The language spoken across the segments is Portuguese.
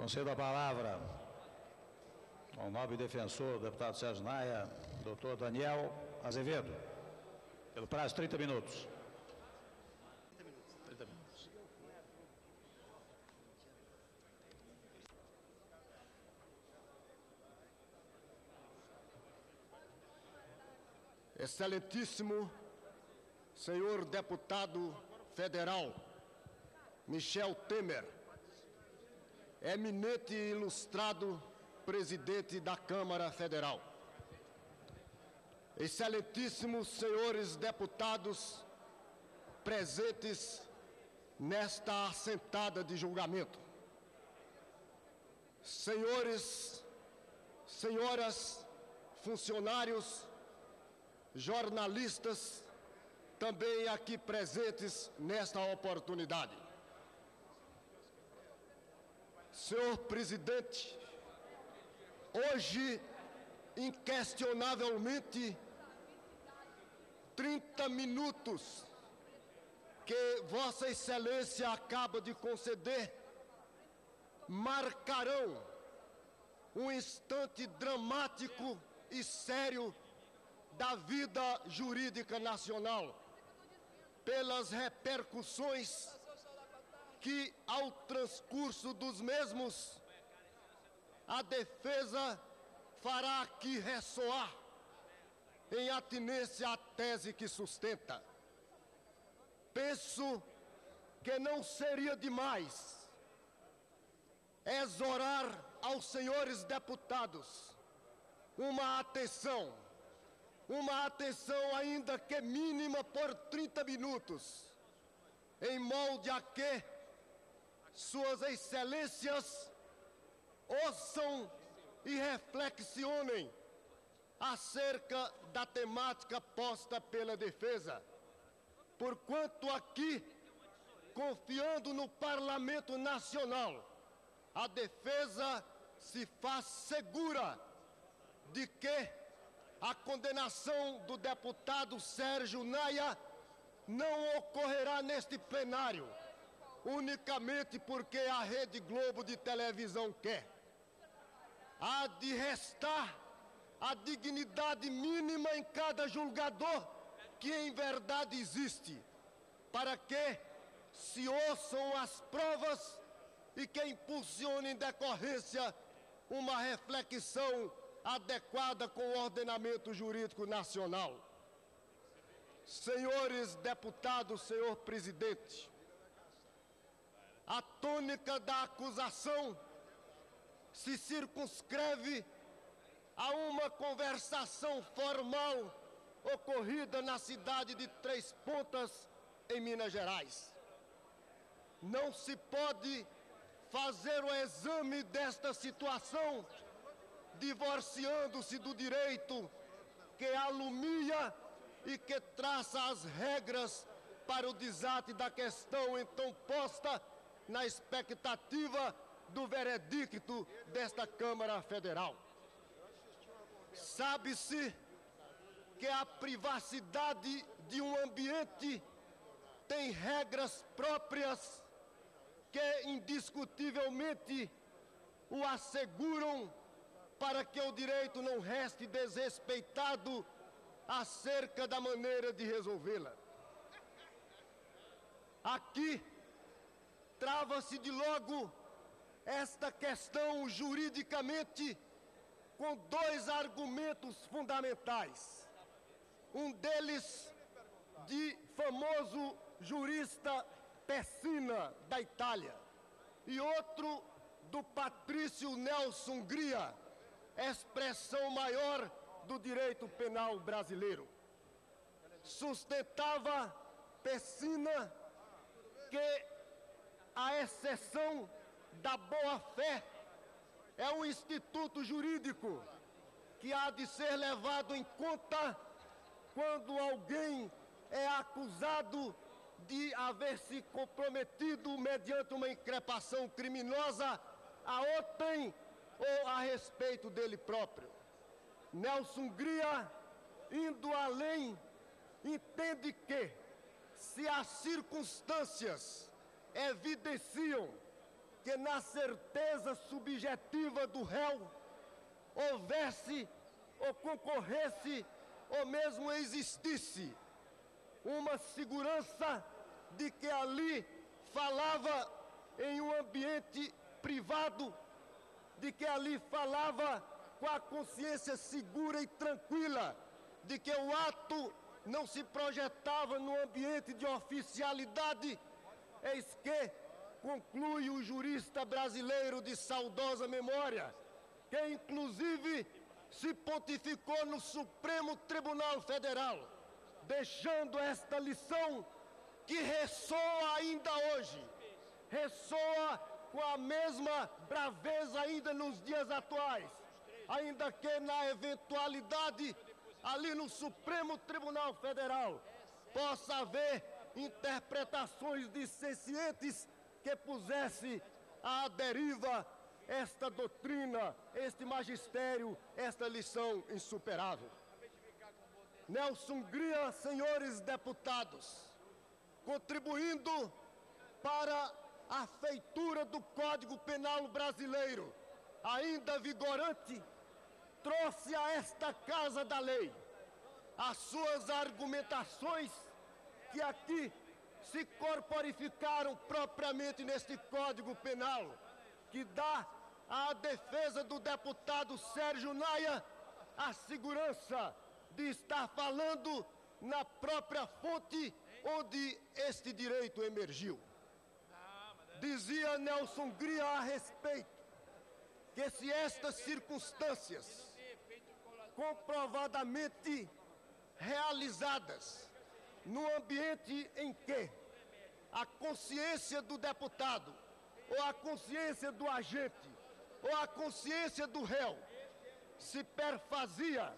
Concedo a palavra ao nobre defensor, deputado Sérgio Naia, doutor Daniel Azevedo, pelo prazo de 30 minutos. 30 minutos. Excelentíssimo senhor deputado federal Michel Temer, eminente e ilustrado presidente da Câmara Federal, excelentíssimos senhores deputados presentes nesta assentada de julgamento, senhores, senhoras, funcionários, jornalistas, também aqui presentes nesta oportunidade. Senhor presidente, hoje, inquestionavelmente, 30 minutos que Vossa Excelência acaba de conceder marcarão um instante dramático e sério da vida jurídica nacional, pelas repercussões que, ao transcurso dos mesmos, a defesa fará aqui ressoar em atinência à tese que sustenta. Penso que não seria demais exorar aos senhores deputados uma atenção ainda que mínima por 30 minutos, em molde a que Suas Excelências ouçam e reflexionem acerca da temática posta pela defesa, porquanto aqui, confiando no Parlamento Nacional, a defesa se faz segura de que a condenação do deputado Sérgio Naia não ocorrerá neste plenário, unicamente porque a Rede Globo de televisão quer. Há de restar a dignidade mínima em cada julgador que em verdade existe, para que se ouçam as provas e que impulsione em decorrência uma reflexão adequada com o ordenamento jurídico nacional. Senhores deputados, senhor presidente, a tônica da acusação se circunscreve a uma conversação formal ocorrida na cidade de Três Pontas, em Minas Gerais. Não se pode fazer o exame desta situação divorciando-se do direito que alumia e que traça as regras para o desate da questão então posta na expectativa do veredicto desta Câmara Federal. Sabe-se que a privacidade de um ambiente tem regras próprias que indiscutivelmente o asseguram para que o direito não reste desrespeitado acerca da maneira de resolvê-la. Aqui trava-se de logo esta questão juridicamente com dois argumentos fundamentais. Um deles de famoso jurista Pessina, da Itália, e outro do patrício Nelson Hungria, expressão maior do direito penal brasileiro. Sustentava Pessina que a exceção da boa-fé é um instituto jurídico que há de ser levado em conta quando alguém é acusado de haver se comprometido mediante uma increpação criminosa a outrem ou a respeito dele próprio. Nelson Hungria, indo além, entende que, se as circunstâncias evidenciam que na certeza subjetiva do réu houvesse ou concorresse ou mesmo existisse uma segurança de que ali falava em um ambiente privado, de que ali falava com a consciência segura e tranquila, de que o ato não se projetava no ambiente de oficialidade, eis que conclui o jurista brasileiro de saudosa memória, que inclusive se pontificou no Supremo Tribunal Federal, deixando esta lição que ressoa ainda hoje, ressoa com a mesma braveza ainda nos dias atuais, ainda que na eventualidade ali no Supremo Tribunal Federal possa haver interpretações dissencientes que pusesse à deriva esta doutrina, este magistério, esta lição insuperável. Nelson Gria, senhores deputados, contribuindo para a feitura do Código Penal brasileiro, ainda vigorante, trouxe a esta Casa da Lei as suas argumentações que aqui se corporificaram propriamente neste Código Penal, que dá à defesa do deputado Sérgio Naia a segurança de estar falando na própria fonte onde este direito emergiu. Dizia Nelson Gria a respeito que se estas circunstâncias comprovadamente realizadas no ambiente em que a consciência do deputado, ou a consciência do agente, ou a consciência do réu se perfazia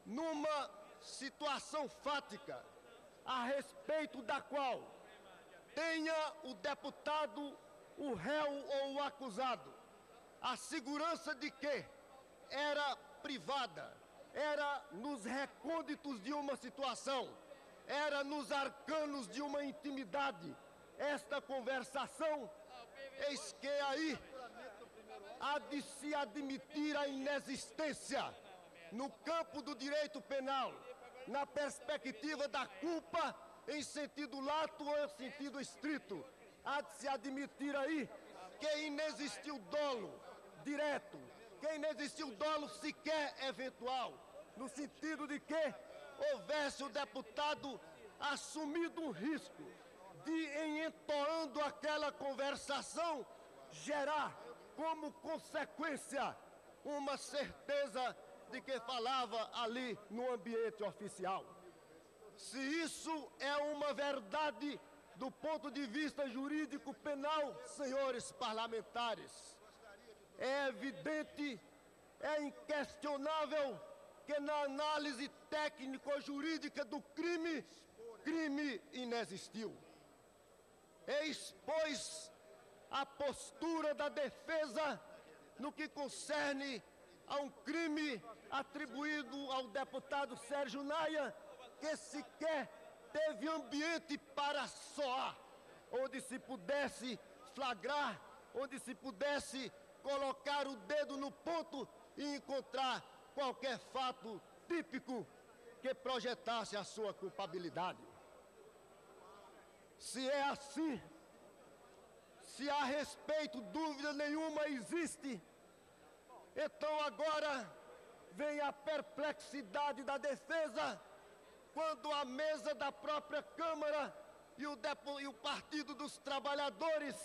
numa situação fática a respeito da qual tenha o deputado, o réu ou o acusado a segurança de que era privada, era nos recônditos de uma situação, era nos arcanos de uma intimidade, esta conversação, eis que aí há de se admitir a inexistência no campo do direito penal, na perspectiva da culpa em sentido lato ou em sentido estrito, há de se admitir aí que inexistiu dolo direto, que inexistiu dolo sequer eventual, no sentido de que houvesse o deputado assumido um risco de, em entoando aquela conversação, gerar como consequência uma certeza de que falava ali no ambiente oficial. Se isso é uma verdade do ponto de vista jurídico penal, senhores parlamentares, é evidente, é inquestionável que na análise técnico-jurídica do crime, crime inexistiu. Eis, pois, a postura da defesa no que concerne a um crime atribuído ao deputado Sérgio Naia, que sequer teve ambiente para soar, onde se pudesse flagrar, onde se pudesse colocar o dedo no ponto e encontrar qualquer fato típico que projetasse a sua culpabilidade. Se é assim, se a respeito dúvida nenhuma existe, então agora vem a perplexidade da defesa, quando a mesa da própria Câmara e o Partido dos Trabalhadores,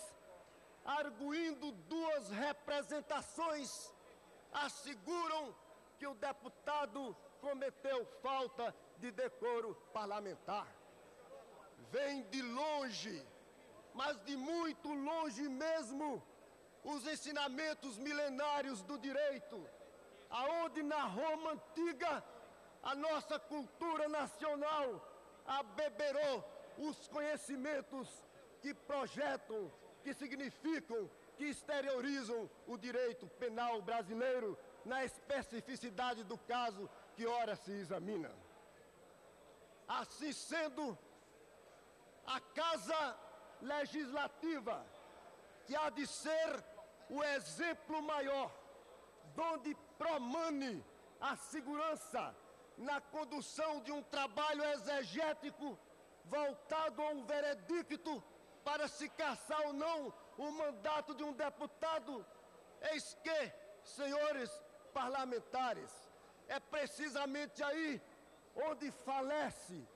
arguindo duas representações, asseguram que o deputado cometeu falta de decoro parlamentar. Vem de longe, mas de muito longe mesmo, os ensinamentos milenários do direito, aonde na Roma antiga a nossa cultura nacional abeberou os conhecimentos que projetam, que significam, que exteriorizam o direito penal brasileiro na especificidade do caso que ora se examina. Assim sendo, a Casa Legislativa que há de ser o exemplo maior, donde promane a segurança na condução de um trabalho exegético voltado a um veredicto para se cassar ou não o mandato de um deputado. Eis que, senhores parlamentares, é precisamente aí onde falece,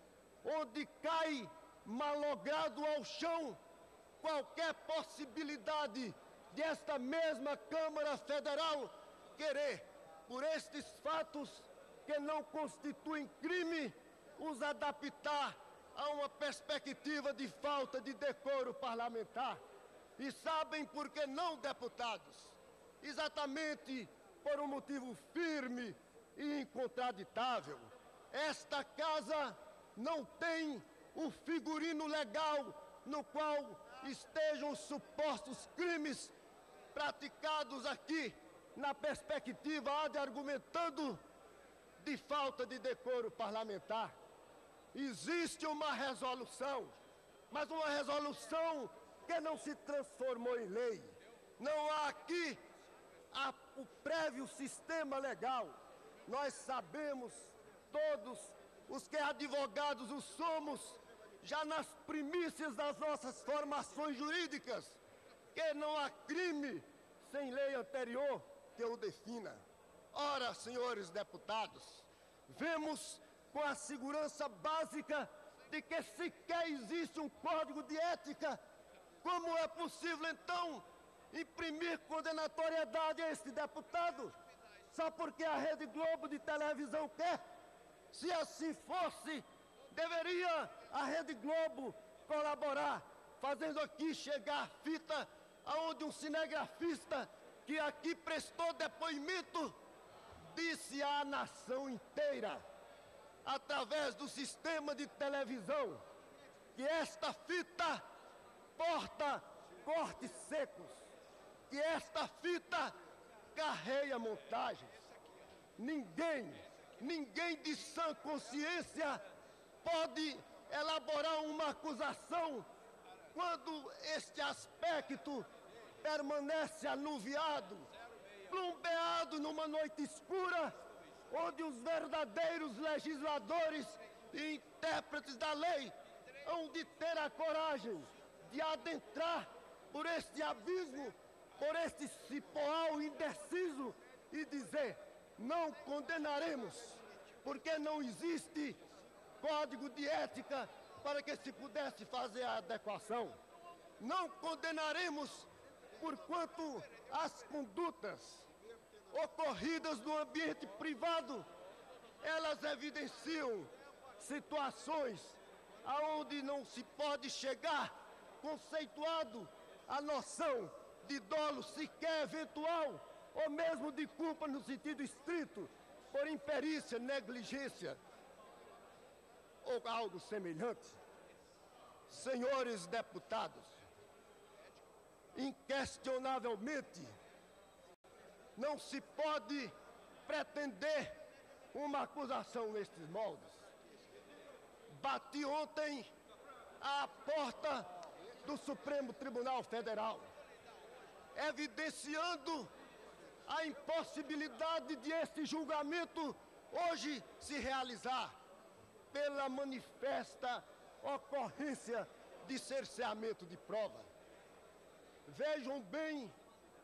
onde cai malogrado ao chão qualquer possibilidade de esta mesma Câmara Federal querer, por estes fatos que não constituem crime, os adaptar a uma perspectiva de falta de decoro parlamentar. E sabem por que não, deputados? Exatamente por um motivo firme e incontraditável. Esta casa não tem o figurino legal no qual estejam os supostos crimes praticados aqui na perspectiva ad argumentando de falta de decoro parlamentar. Existe uma resolução, mas uma resolução que não se transformou em lei. Não há aqui o prévio sistema legal. Nós sabemos, todos os que advogados o somos, já nas primícias das nossas formações jurídicas, que não há crime sem lei anterior que o defina. Ora, senhores deputados, vemos com a segurança básica de que sequer existe um código de ética, como é possível, então, imprimir condenatoriedade a este deputado, só porque a Rede Globo de televisão quer? Se assim fosse, deveria a Rede Globo colaborar, fazendo aqui chegar a fita aonde um cinegrafista que aqui prestou depoimento disse à nação inteira, através do sistema de televisão, que esta fita porta cortes secos, que esta fita carreia montagens. Ninguém de sã consciência pode elaborar uma acusação quando este aspecto permanece anuviado, plumbeado numa noite escura, onde os verdadeiros legisladores e intérpretes da lei hão de ter a coragem de adentrar por este abismo, por este cipoal indeciso e dizer: não condenaremos, porque não existe código de ética para que se pudesse fazer a adequação. Não condenaremos porquanto as condutas ocorridas no ambiente privado, elas evidenciam situações aonde não se pode chegar conceituado a noção de dolo sequer eventual, ou mesmo de culpa no sentido estrito, por imperícia, negligência, ou algo semelhante. Senhores deputados, inquestionavelmente, não se pode pretender uma acusação nestes moldes. Bati ontem à porta do Supremo Tribunal Federal, evidenciando a impossibilidade de este julgamento hoje se realizar pela manifesta ocorrência de cerceamento de prova. Vejam bem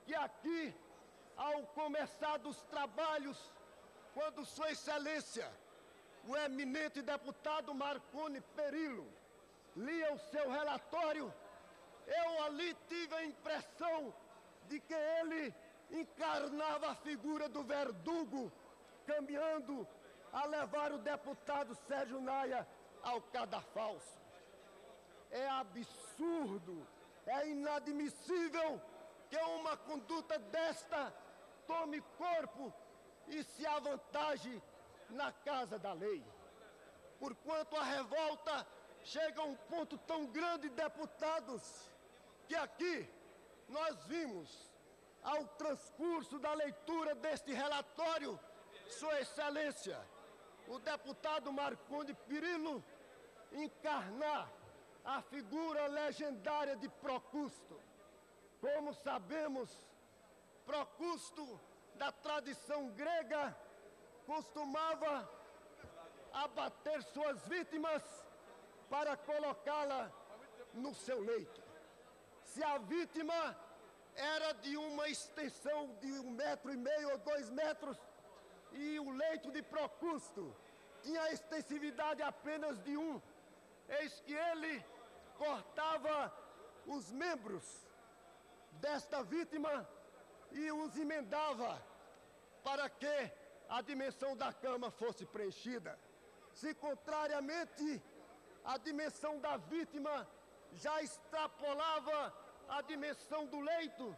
que aqui, ao começar dos trabalhos, quando Sua Excelência, o eminente deputado Marconi Perillo, lia o seu relatório, eu ali tive a impressão de que ele encarnava a figura do verdugo, caminhando a levar o deputado Sérgio Naia ao cadafalso. É absurdo, é inadmissível que uma conduta desta tome corpo e se avantaje na casa da lei. Porquanto a revolta chega a um ponto tão grande, deputados, que aqui nós vimos, ao transcurso da leitura deste relatório, Sua Excelência, o deputado Marconi Perillo, encarnar a figura legendária de Procusto. Como sabemos, Procusto, da tradição grega, costumava abater suas vítimas para colocá-la no seu leito. Se a vítima era de uma extensão de 1,5 m ou 2 metros, e o leito de Procusto tinha a extensividade apenas de 1, eis que ele cortava os membros desta vítima e os emendava para que a dimensão da cama fosse preenchida. Se contrariamente a dimensão da vítima já extrapolava a dimensão do leito,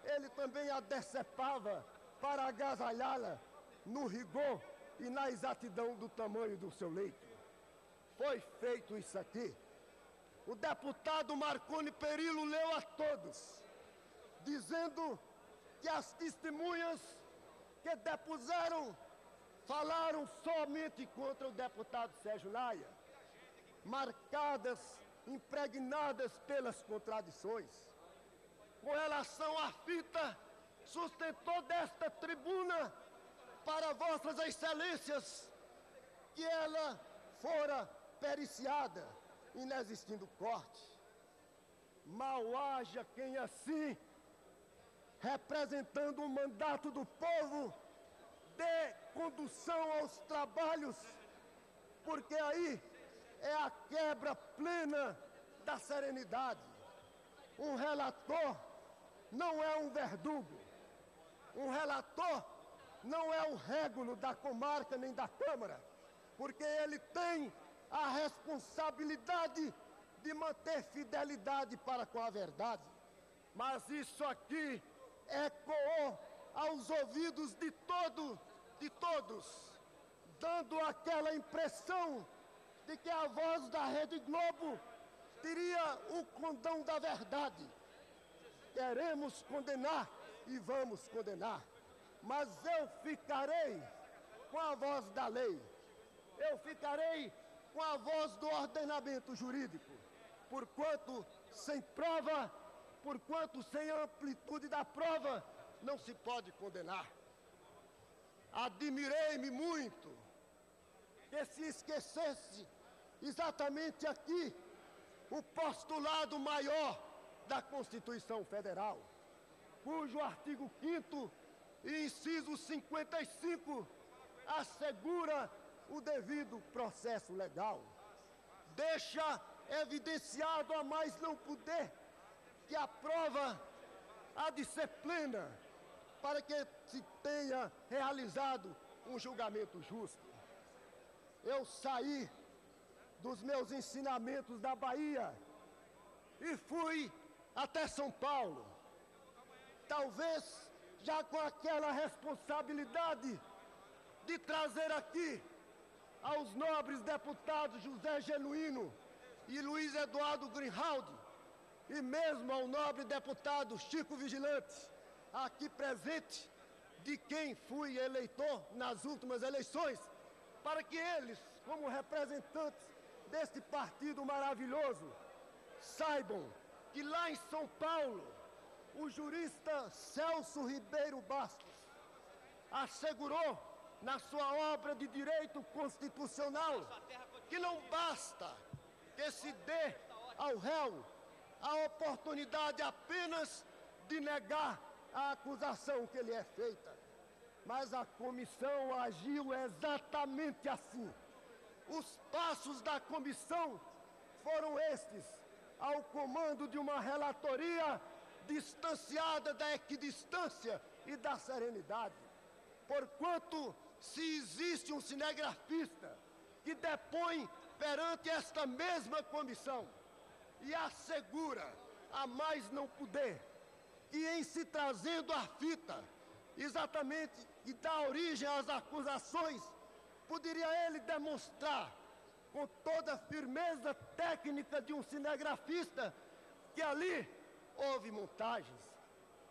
ele também a decepava para agasalhá-la no rigor e na exatidão do tamanho do seu leito. Foi feito isso aqui. O deputado Marconi Perillo leu a todos, dizendo que as testemunhas que depuseram falaram somente contra o deputado Sérgio Naia, marcadas, impregnadas pelas contradições. Com relação à fita, sustentou desta tribuna para vossas excelências que ela fora periciada, inexistindo corte. Mal haja quem assim, representando o mandato do povo, dê condução aos trabalhos, porque aí é a quebra plena da serenidade. Um relator não é um verdugo. Um relator não é o régulo da comarca nem da Câmara, porque ele tem a responsabilidade de manter fidelidade para com a verdade. Mas isso aqui ecoou aos ouvidos de todos, dando aquela impressão de que a voz da Rede Globo teria o condão da verdade. Queremos condenar e vamos condenar, mas eu ficarei com a voz da lei, eu ficarei com a voz do ordenamento jurídico, porquanto sem prova, porquanto sem amplitude da prova, não se pode condenar. Admirei-me muito que se esquecesse exatamente aqui o postulado maior da Constituição Federal, cujo artigo 5º e inciso 55 assegura o devido processo legal. Deixa evidenciado a mais não poder que a prova há de ser plena para que se tenha realizado um julgamento justo. Eu saí dos meus ensinamentos da Bahia e fui até São Paulo, talvez já com aquela responsabilidade de trazer aqui aos nobres deputados José Genuíno e Luiz Eduardo Greenhalgh, e mesmo ao nobre deputado Chico Vigilante, aqui presente, de quem fui eleitor nas últimas eleições, para que eles, como representantes deste partido maravilhoso, saibam que lá em São Paulo, o jurista Celso Ribeiro Bastos assegurou na sua obra de direito constitucional que não basta que se dê ao réu a oportunidade apenas de negar a acusação que lhe é feita. Mas a comissão agiu exatamente assim. Os passos da comissão foram estes, ao comando de uma relatoria distanciada da equidistância e da serenidade. Porquanto, se existe um cinegrafista que depõe perante esta mesma comissão e assegura, a mais não poder, que em se trazendo a fita, exatamente, e dá origem às acusações, poderia ele demonstrar, com toda a firmeza técnica de um cinegrafista, que ali houve montagens,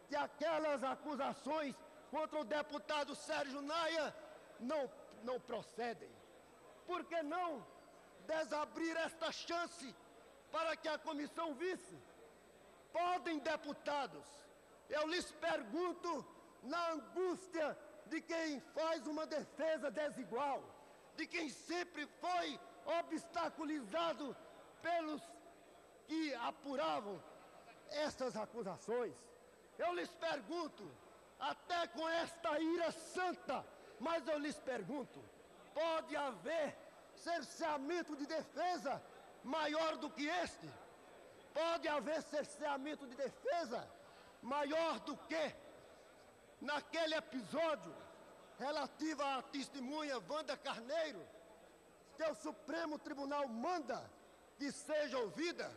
que aquelas acusações contra o deputado Sérgio Naia não procedem. Por que não desabrir esta chance para que a comissão visse Podem, deputados, eu lhes pergunto, na angústia de quem faz uma defesa desigual, de quem sempre foi obstaculizado pelos que apuravam estas acusações, eu lhes pergunto, até com esta ira santa, mas eu lhes pergunto, pode haver cerceamento de defesa maior do que este? Pode haver cerceamento de defesa maior do que naquele episódio relativo à testemunha Wanda Carneiro, que o Supremo Tribunal manda que seja ouvida,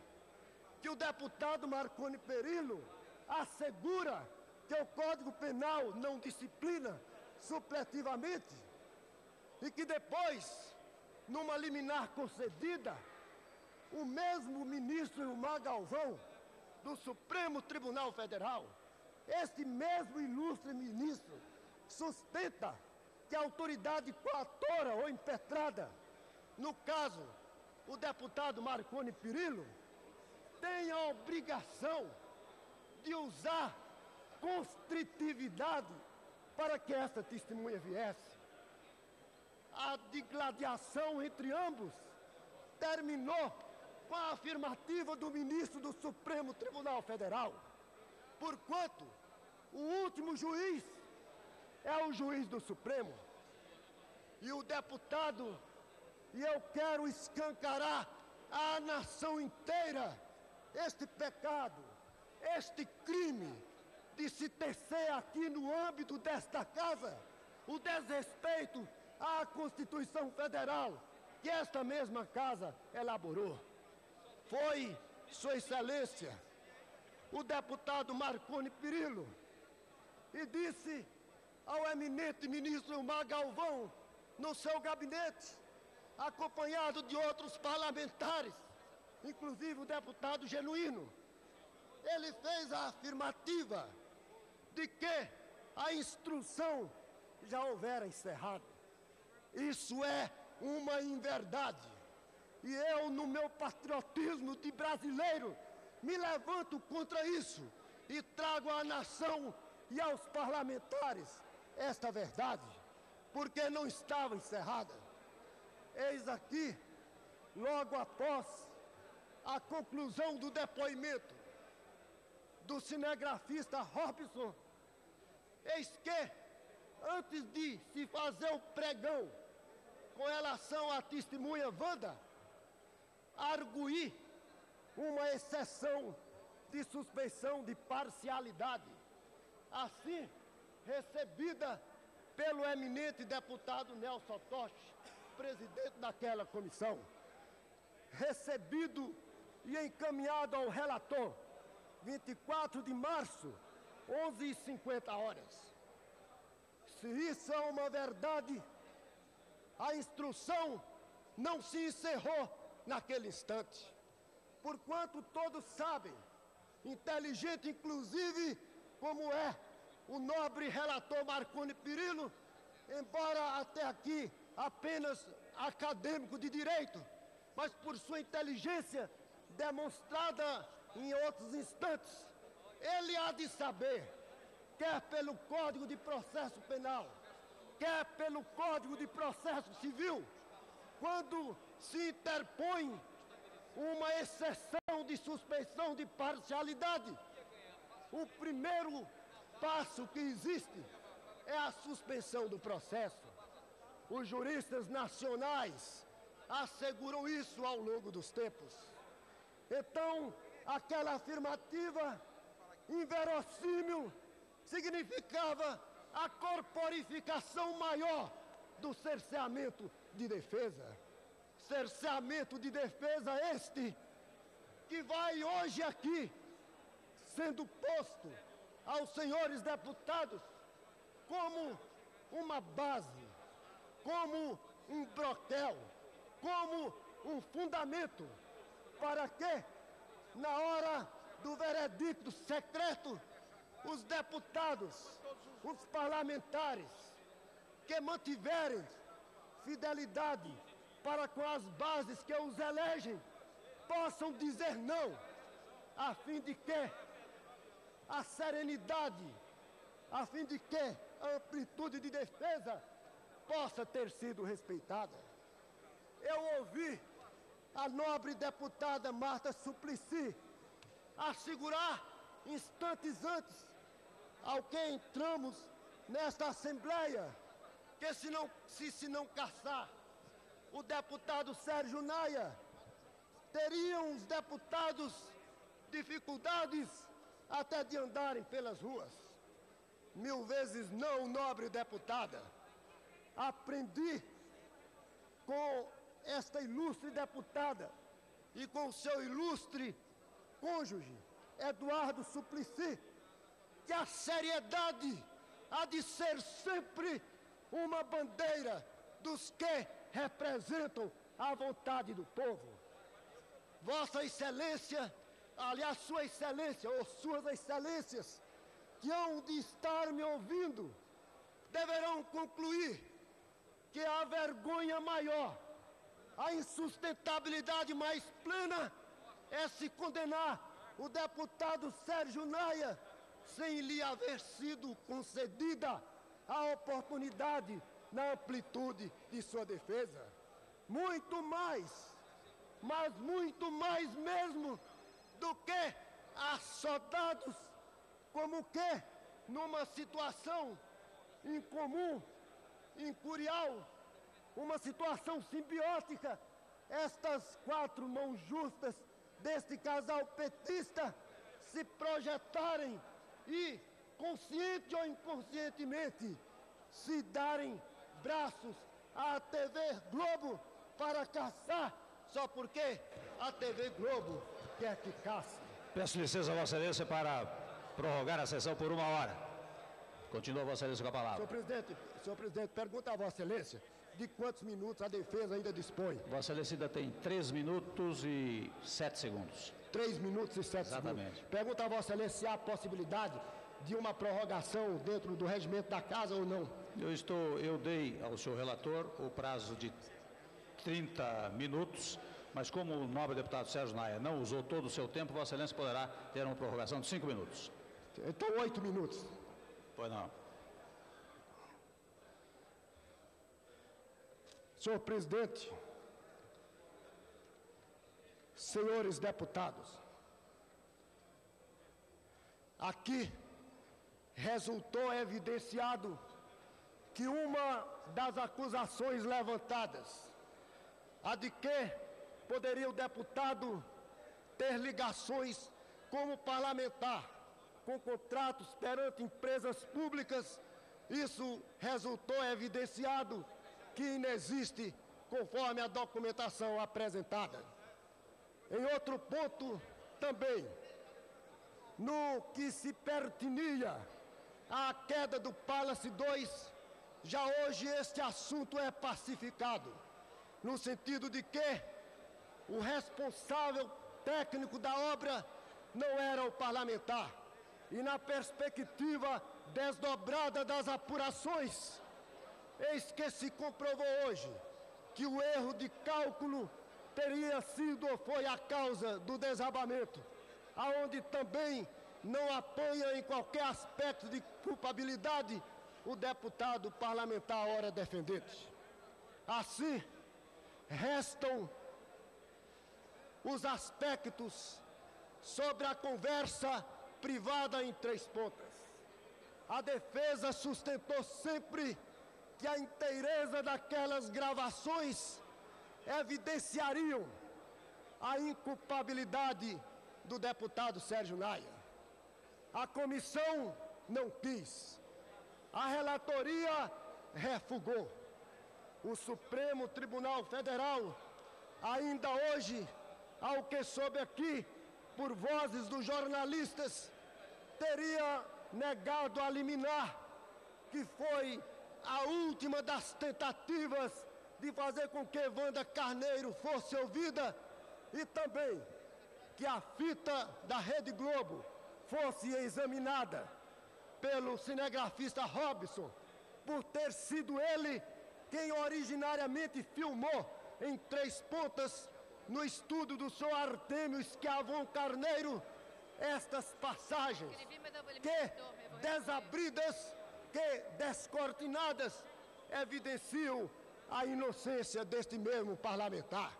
que o deputado Marconi Perillo assegura que o Código Penal não disciplina supletivamente e que depois, numa liminar concedida, o mesmo ministro Ilmar Galvão, do Supremo Tribunal Federal, este mesmo ilustre ministro, sustenta que a autoridade coatora ou impetrada, no caso, o deputado Marconi Perillo, tem a obrigação de usar constritividade para que esta testemunha viesse. A digladiação entre ambos terminou com a afirmativa do ministro do Supremo Tribunal Federal, porquanto o último juiz é o juiz do Supremo. E o deputado, e eu quero escancarar à nação inteira este pecado, este crime de se tecer aqui no âmbito desta casa o desrespeito à Constituição Federal que esta mesma casa elaborou. Foi, Sua Excelência, o deputado Marconi Perillo, e disse ao eminente ministro Ilmar Galvão, no seu gabinete, acompanhado de outros parlamentares, inclusive o deputado Genuíno, ele fez a afirmativa de que a instrução já houvera encerrado. Isso é uma inverdade. E eu, no meu patriotismo de brasileiro, me levanto contra isso e trago à nação e aos parlamentares esta verdade, porque não estava encerrada. Eis aqui, logo após a conclusão do depoimento do cinegrafista Robson, eis que, antes de se fazer o pregão com relação à testemunha Wanda, arguí uma exceção de suspeição de parcialidade, assim recebida pelo eminente deputado Nelson Toche, presidente daquela comissão, recebido e encaminhado ao relator, 24 de março, 11h50. Se isso é uma verdade, a instrução não se encerrou naquele instante, porquanto todos sabem, inteligente inclusive como é o nobre relator Marconi Perillo, embora até aqui apenas acadêmico de direito, mas por sua inteligência demonstrada em outros instantes, ele há de saber, quer pelo Código de Processo Penal, quer pelo Código de Processo Civil, quando se interpõe uma exceção de suspeição de parcialidade, o primeiro passo que existe é a suspensão do processo. Os juristas nacionais asseguram isso ao longo dos tempos. Então, aquela afirmativa inverossímil significava a corporificação maior do cerceamento de defesa. Cerceamento de defesa este que vai hoje aqui sendo posto aos senhores deputados como uma base, como um broquel, como um fundamento para que, na hora do veredicto secreto, os deputados, os parlamentares que mantiverem fidelidade para com as bases que os elegem, possam dizer não, a fim de que a serenidade, a fim de que a amplitude de defesa possa ter sido respeitada. Eu ouvi a nobre deputada Marta Suplicy assegurar, instantes antes, ao que entramos nesta Assembleia, que se não caçar o deputado Sérgio Naia, teriam os deputados dificuldades até de andarem pelas ruas. 1000 vezes não, nobre deputada. Aprendi com esta ilustre deputada e com seu ilustre cônjuge, Eduardo Suplicy, que a seriedade há de ser sempre uma bandeira dos que representam a vontade do povo. Vossa Excelência, aliás, Sua Excelência, ou Suas Excelências, que hão de estar me ouvindo, deverão concluir que a vergonha maior, a insustentabilidade mais plena, é se condenar o deputado Sérgio Naia sem lhe haver sido concedida a oportunidade na amplitude de sua defesa. Muito mais, mas muito mais mesmo do que assodados, como que numa situação incomum, incurial, uma situação simbiótica, estas 4 mãos justas deste casal petista se projetarem e, consciente ou inconscientemente, se darem braços à TV Globo para caçar, só porque a TV Globo quer que caça. Peço licença a Vossa Excelência para prorrogar a sessão por 1 hora. Continua Vossa Excelência com a palavra. Senhor presidente, pergunta a Vossa Excelência de quantos minutos a defesa ainda dispõe. Vossa Excelência ainda tem 3 minutos e 7 segundos. 3 minutos e 7 Exatamente. segundos. Pergunta a Vossa Excelência se há possibilidade de uma prorrogação dentro do regimento da casa ou não. Eu dei ao senhor relator o prazo de 30 minutos, mas como o nobre deputado Sérgio Naia não usou todo o seu tempo, Vossa Excelência poderá ter uma prorrogação de 5 minutos. Então, 8 minutos. Pois não. Senhor presidente, senhores deputados, aqui resultou evidenciado que uma das acusações levantadas, a de que poderia o deputado ter ligações como parlamentar com contratos perante empresas públicas, isso resultou evidenciado que inexiste conforme a documentação apresentada. Em outro ponto também, no que se pertinia à queda do Palace 2, já hoje este assunto é pacificado, no sentido de que o responsável técnico da obra não era o parlamentar. E na perspectiva desdobrada das apurações, eis que se comprovou hoje que o erro de cálculo teria sido ou foi a causa do desabamento, aonde também não apanha em qualquer aspecto de culpabilidade o deputado parlamentar ora defendente. Assim, restam os aspectos sobre a conversa privada em 3 pontas. A defesa sustentou sempre que a inteireza daquelas gravações evidenciariam a inculpabilidade do deputado Sérgio Naia. A comissão não quis. A relatoria refugou. O Supremo Tribunal Federal, ainda hoje, ao que soube aqui, por vozes dos jornalistas, teria negado a liminar, que foi a última das tentativas de fazer com que Wanda Carneiro fosse ouvida, e também que a fita da Rede Globo fosse examinada pelo cinegrafista Robson, por ter sido ele quem originariamente filmou em 3 pontas no estudo do senhor Artêmio Schiavon Carneiro estas passagens que, desabridas, que descortinadas, evidenciam a inocência deste mesmo parlamentar.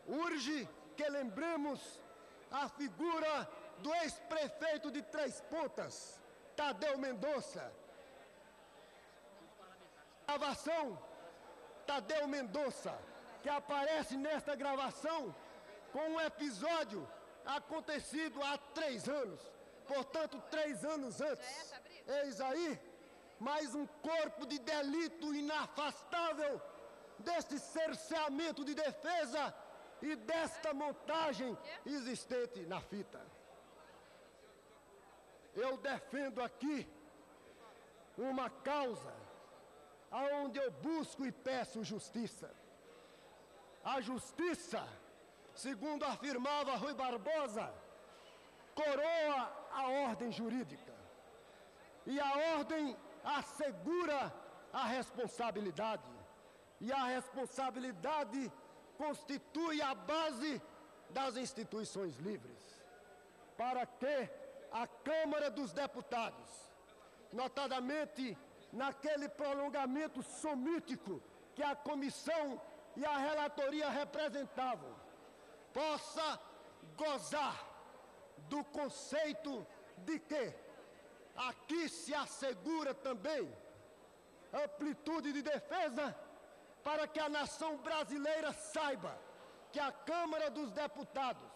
Urge que lembremos a figura do ex-prefeito de Três Pontas, Tadeu Mendonça. Gravação Tadeu Mendonça, que aparece nesta gravação com um episódio acontecido há 3 anos, portanto 3 anos antes. Eis aí mais um corpo de delito inafastável deste cerceamento de defesa e desta montagem existente na fita. Eu defendo aqui uma causa aonde eu busco e peço justiça. A justiça, segundo afirmava Rui Barbosa, coroa a ordem jurídica. E a ordem assegura a responsabilidade. E a responsabilidade constitui a base das instituições livres. Para que a Câmara dos Deputados, notadamente naquele prolongamento somítico que a comissão e a relatoria representavam, possa gozar do conceito de que aqui se assegura também amplitude de defesa para que a nação brasileira saiba que a Câmara dos Deputados,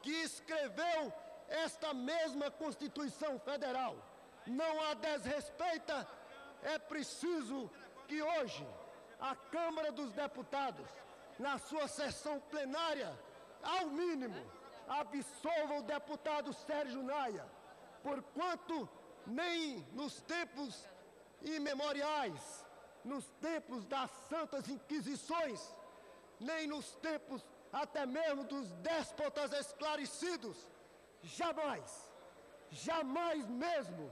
que escreveu esta mesma Constituição Federal, não a desrespeita. É preciso que hoje a Câmara dos Deputados, na sua sessão plenária, ao mínimo, absolva o deputado Sérgio Naia, porquanto nem nos tempos imemoriais, nos tempos das santas inquisições, nem nos tempos até mesmo dos déspotas esclarecidos, jamais mesmo,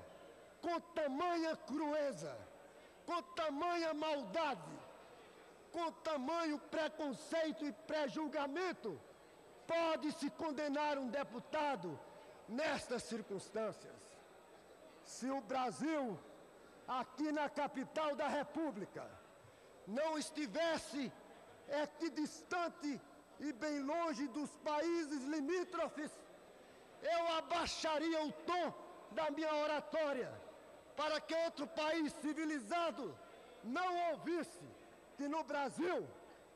com tamanha crueza, com tamanha maldade, com tamanho preconceito e pré-julgamento, pode-se condenar um deputado nestas circunstâncias. Se o Brasil, aqui na capital da República, não estivesse equidistante e bem longe dos países limítrofes, eu abaixaria o tom da minha oratória, para que outro país civilizado não ouvisse que no Brasil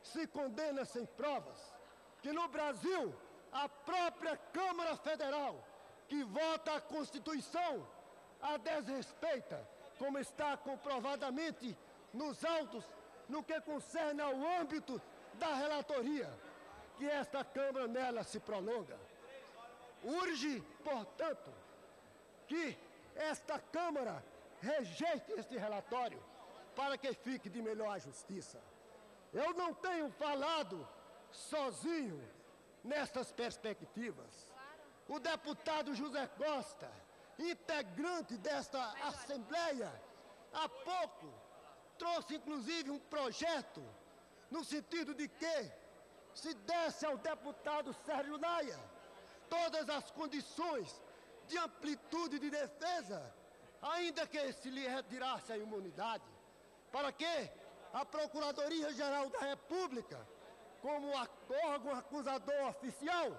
se condena sem provas, que no Brasil a própria Câmara Federal, que vota a Constituição, a desrespeita, como está comprovadamente nos autos, no que concerne ao âmbito da relatoria, que esta Câmara nela se prolonga. Urge, portanto, que esta Câmara rejeite este relatório para que fique de melhor a justiça. Eu não tenho falado sozinho nestas perspectivas. O deputado José Costa, integrante desta Assembleia, há pouco trouxe inclusive um projeto no sentido de que se desse ao deputado Sérgio Naia todas as condições de amplitude de defesa, ainda que se lhe retirasse a imunidade, para que a Procuradoria-Geral da República, como órgão acusador oficial,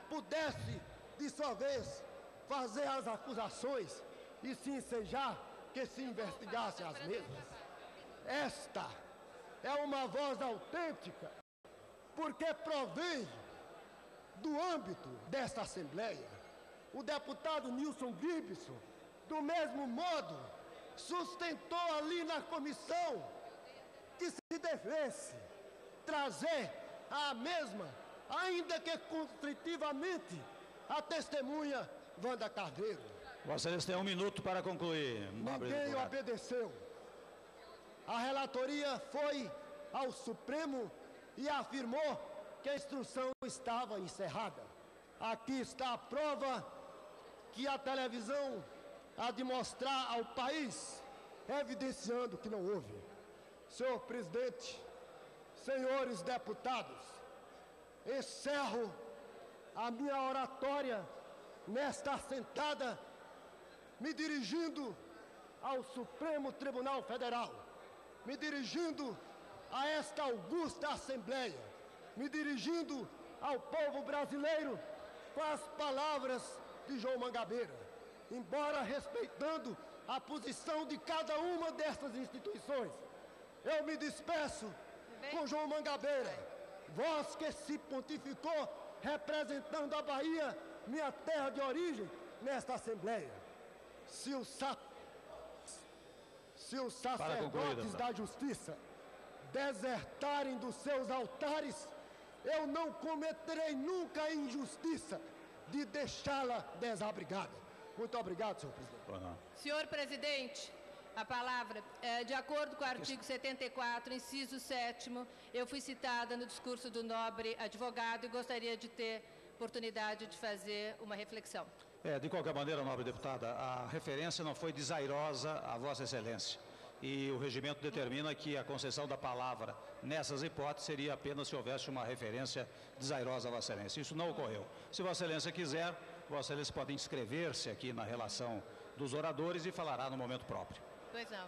pudesse, de sua vez, fazer as acusações e se ensejar que se investigasse as mesmas. Esta é uma voz autêntica, porque provém do âmbito desta Assembleia. O deputado Nilson Gibson, do mesmo modo, sustentou ali na comissão que se devesse trazer à mesma, ainda que constritivamente, a testemunha Wanda Carneiro. Vossa Excelência tem 1 minuto para concluir. Ninguém obedeceu. A relatoria foi ao Supremo e afirmou que a instrução estava encerrada. Aqui está a prova que a televisão há de mostrar ao país, evidenciando que não houve. Senhor presidente, senhores deputados, encerro a minha oratória nesta assentada, me dirigindo ao Supremo Tribunal Federal, me dirigindo a esta augusta Assembleia, me dirigindo ao povo brasileiro com as palavras de João Mangabeira, embora respeitando a posição de cada uma dessas instituições. Eu me despeço com João Mangabeira, voz que se pontificou representando a Bahia, minha terra de origem, nesta Assembleia. Se os sacerdotes da justiça desertarem dos seus altares, eu não cometerei nunca a injustiça de deixá-la desabrigada. Muito obrigado, senhor presidente. Senhor presidente, a palavra. De acordo com o artigo 74, inciso 7º, eu fui citada no discurso do nobre advogado e gostaria de ter oportunidade de fazer uma reflexão. De qualquer maneira, nobre deputada, a referência não foi desairosa a Vossa Excelência. E o regimento determina que a concessão da palavra nessas hipóteses seria apenas se houvesse uma referência desairosa a Vossa Excelência. Isso não ocorreu. Se Vossa Excelência quiser, Vossa Excelência pode inscrever-se aqui na relação dos oradores e falará no momento próprio. Pois não.